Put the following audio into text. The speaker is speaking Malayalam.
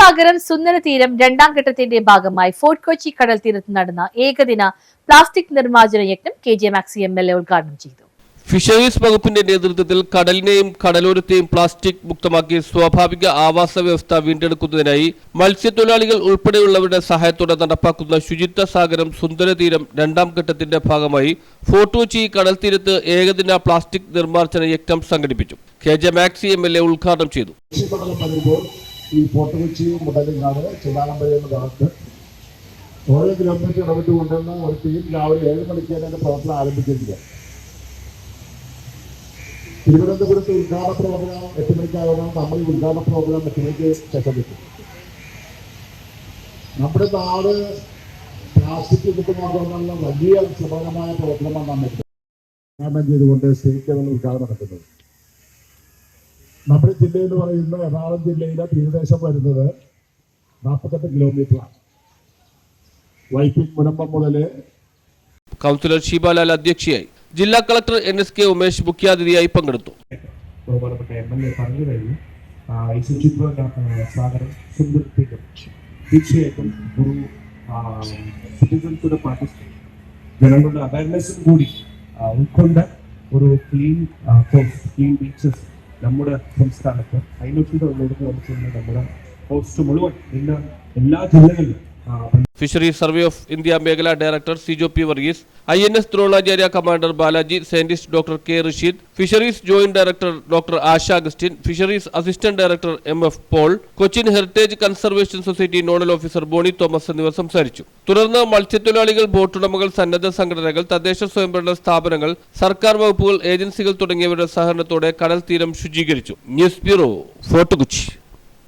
ശുചിത്വസാഗരം സുന്ദരതീരം രണ്ടാം ഘട്ടത്തിന്റെ ഭാഗമായി ഫോർട്ട് കൊച്ചി കടൽ തീരത്ത് നടന്ന ഏകദിന പ്ലാസ്റ്റിക് നിർമ്മാർജ്ജന യജ്ഞം KJ മാക്സി MLA ഉദ്ഘാടനം ചെയ്തു. ഫിഷറീസ് വകുപ്പിന്റെ നേതൃത്വത്തിൽ കടലിനെയും കടലോരത്തെയും പ്ലാസ്റ്റിക് മുക്തമാക്കി സ്വാഭാവിക ആവാസ വ്യവസ്ഥ വീണ്ടെടുക്കുന്നതിനായി മത്സ്യത്തൊഴിലാളികൾ ഉൾപ്പെടെയുള്ളവരുടെ സഹായത്തോടെ നടപ്പാക്കുന്ന ശുചിത്വസാഗരം സുന്ദരതീരം രണ്ടാം ഘട്ടത്തിന്റെ ഭാഗമായി ഫോർട്ട് കൊച്ചി കടൽ തീരത്ത് ഏകദിന പ്ലാസ്റ്റിക് നിർമ്മാർജ്ജന യജ്ഞം സംഘടിപ്പിച്ചു. KJ മാക്സി MLA ഉദ്ഘാടനം ചെയ്തു. ഈ ഫോർട്ട് കൊച്ചി മുതലിങ്ങാട് ചിദാനംബരം ഭാഗത്ത് ഓരോ കിലോമീറ്റർ ഇടവിട്ട് കൊണ്ടുവന്ന ഒരു ടീം രാവിലെ 7 മണിക്ക് അതിന്റെ പ്രവർത്തനം ആരംഭിച്ചിരിക്കുക. തിരുവനന്തപുരത്ത് ഉദ്ഘാടന പ്രോഗ്രാം 8 മണിക്കാകണം. നമ്മൾ ഈ ഉദ്ഘാടന പ്രോഗ്രാം 8 മണിക്ക് ശേഷം വെക്കും. നമ്മുടെ നാട് പ്ലാസ്റ്റിക് മുക്തമാക്കാനുള്ള വലിയ ശ്രമകരമായ പ്രവർത്തനമാണ് നമ്മൾ ഉദ്ഘാടനം ചെയ്തുകൊണ്ട് സ്റ്റേറ്റ് ലെവൽ ഉദ്ഘാടനം നടത്തുന്നത്. നമ്മുടെ ജില്ല എന്ന് പറയുന്ന എറണാകുളം ജില്ലയിലെ തീരദേശം വരുന്നത് 48 കിലോമീറ്ററാണ്. വൈപ്പിൻ മുനമ്പം മുതൽ കൗൺസിലർ ഷീബാലാൽ അധ്യക്ഷയായി. ജില്ലാ കളക്ടർ NSK ഉമേഷ് മുഖ്യാതിഥിയായി പങ്കെടുത്തു. ബഹുമാനപ്പെട്ട MLA പറഞ്ഞു കഴിഞ്ഞു. ഈ ശുചിത്വ സാഗരം സുന്ദരതീരം തീർച്ചയായിട്ടും ഒരു സിറ്റിസൺസിന്റെ പാർട്ടിസിപ്പേഷൻ ജനങ്ങളുടെ അവയർനെസ്സും കൂടി ഉൾക്കൊണ്ട ഒരു ക്ലീൻ കോസ്റ്റ് ക്ലീൻ ബീച്ചസ് നമ്മുടെ സംസ്ഥാനത്ത് അയിനോഷിതമുള്ളവർക്ക് നമുക്കുണ്ട്. നമ്മുടെ കോസ്റ്റ് മുഴുവൻ എല്ലാ ജില്ലകളിലും ഫിഷറീസ് സർവേ ഓഫ് ഇന്ത്യ മേഖലാ director Sijo P. Varghese, INS Dronacharya commander Balaji, scientist doctor K. Rasheed, fisheries joint director doctor Asha Augustine, fisheries assistant director MF Paul, Cochin heritage conservation society nodal officer Boney Thomas എന്നിവർ സംസാരിച്ചു. തുടർന്ന് മത്സ്യത്തൊഴിലാളികൾ, ബോട്ടുടമകൾ, സന്നദ്ധ സംഘടനകൾ, തദ്ദേശ സ്വയംഭരണ സ്ഥാപനങ്ങൾ, സർക്കാർ വകുപ്പുകൾ, ഏജൻസികൾ തുടങ്ങിയവരുടെ സഹകരണത്തോടെ കടൽ തീരം ശുചീകരിച്ചു. News bureau, fort Kochi.